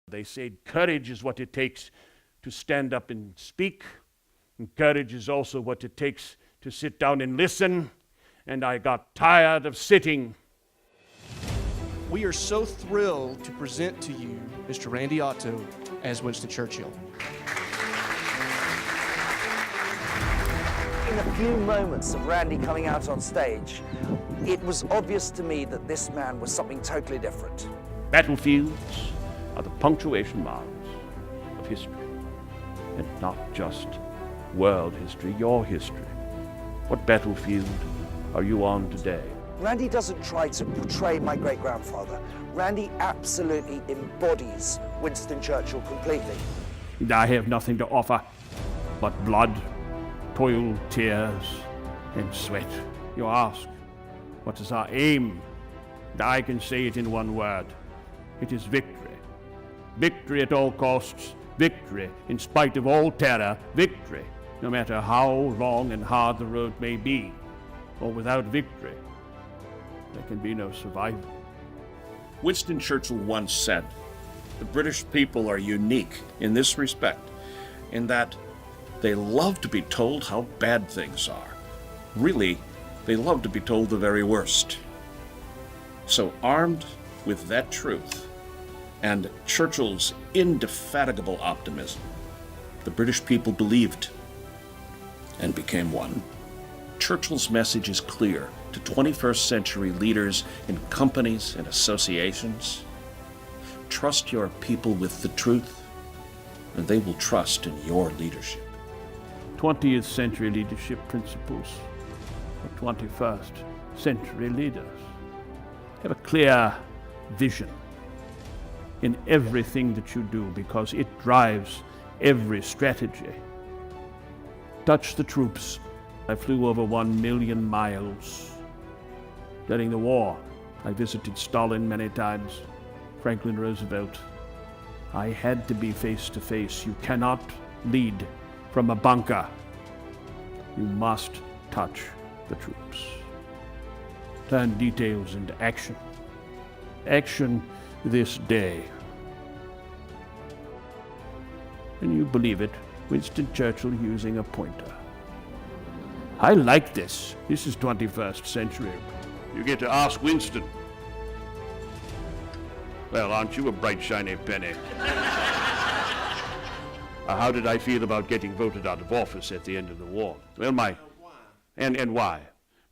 They said courage is what it takes to stand up and speak, and courage is also what it takes to sit down and listen, and I got tired of sitting. We are so thrilled to present to you Mr. Randy Otto as Winston Churchill. In a few moments of Randy coming out on stage, it was obvious to me that this man was something totally different. Battlefields are the punctuation marks of history, and not just world history, your history. What battlefield are you on today? Randy doesn't try to portray my great-grandfather. Randy absolutely embodies Winston Churchill completely. I have nothing to offer but blood, toil, tears, and sweat. You ask, what is our aim? I can say it in one word. It is victory. Victory at all costs. Victory in spite of all terror. Victory, no matter how long and hard the road may be. For without victory, there can be no survival. Winston Churchill once said, "The British people are unique in this respect, in that they love to be told how bad things are. Really, they love to be told the very worst." So armed with that truth and Churchill's indefatigable optimism, the British people believed and became one. Churchill's message is clear to 21st century leaders in companies and associations. Trust your people with the truth, and they will trust in your leadership. 20th century leadership principles for 21st century leaders. Have a clear vision in everything that you do, because it drives every strategy. Touch the troops. I flew over 1 million miles. During the war, I visited Stalin many times, Franklin Roosevelt. I had to be face to face. You cannot lead from a bunker. You must touch the troops. Turn details into action. Action this day. And you believe it, Winston Churchill using a pointer. I like this. This is 21st century. You get to ask Winston. Well, aren't you a bright, shiny penny? How did I feel about getting voted out of office at the end of the war? Well, why?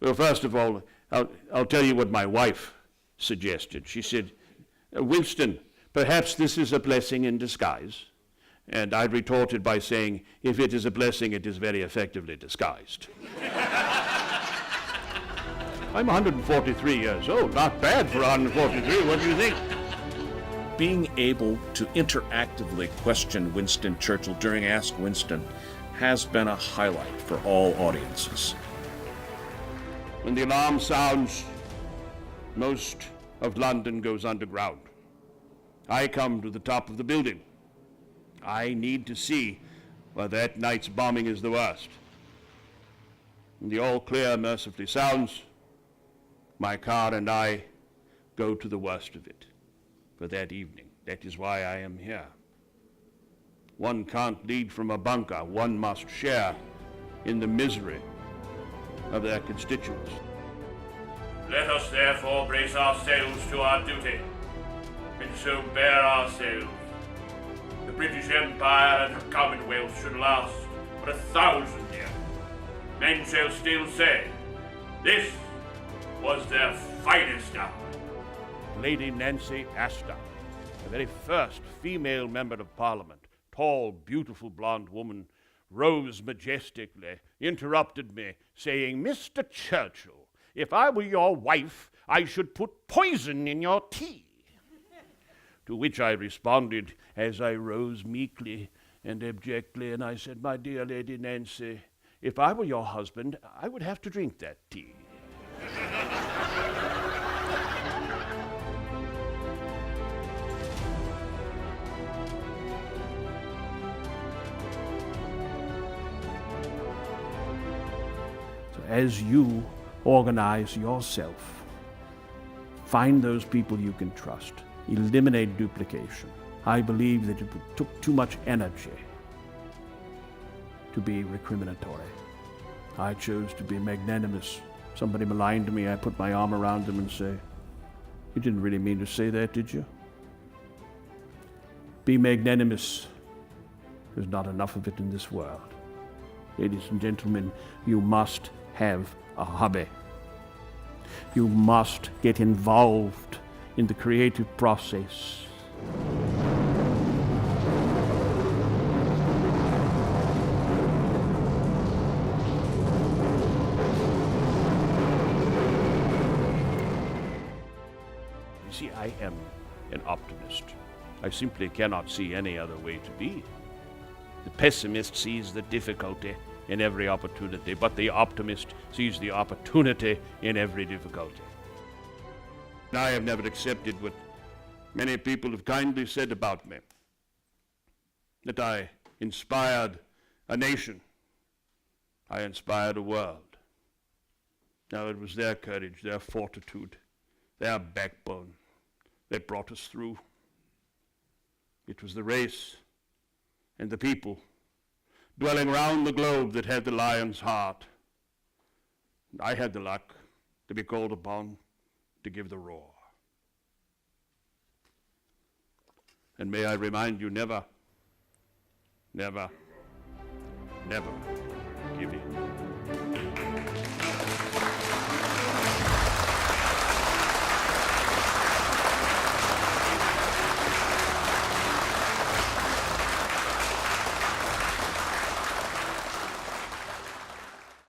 Well, first of all, I'll tell you what my wife suggested. She said, "Winston, perhaps this is a blessing in disguise." And I retorted by saying, "If it is a blessing, it is very effectively disguised." I'm 143 years old. Not bad for 143. What do you think? Being able to interactively question Winston Churchill during Ask Winston has been a highlight for all audiences. When the alarm sounds, most of London goes underground. I come to the top of the building. I need to see where that night's bombing is the worst. When the all clear mercifully sounds, my car and I go to the worst of it for that evening. That is why I am here. One can't lead from a bunker. One must share in the misery of their constituents. Let us therefore brace ourselves to our duty, and so bear ourselves. The British Empire and her Commonwealth should last for 1,000 years. Men shall still say, this was their finest hour. Lady Nancy Astor, the very first female member of Parliament, tall, beautiful blonde woman, rose majestically, interrupted me, saying, "Mr. Churchill, if I were your wife, I should put poison in your tea." To which I responded as I rose meekly and abjectly, and I said, "My dear Lady Nancy, if I were your husband, I would have to drink that tea." So as you organize yourself, find those people you can trust. Eliminate duplication. I believe that it took too much energy to be recriminatory. I chose to be magnanimous. Somebody maligned me, I put my arm around them and say, "You didn't really mean to say that, did you?" Be magnanimous. There's not enough of it in this world. Ladies and gentlemen, you must have a hobby. You must get involved in the creative process. You see, I am an optimist. I simply cannot see any other way to be. The pessimist sees the difficulty in every opportunity, but the optimist sees the opportunity in every difficulty. I have never accepted what many people have kindly said about me, that I inspired a nation, I inspired a world. Now it was their courage, their fortitude, their backbone that brought us through. It was the race and the people dwelling round the globe that had the lion's heart. And I had the luck to be called upon to give the roar. And may I remind you, never, never, never give in.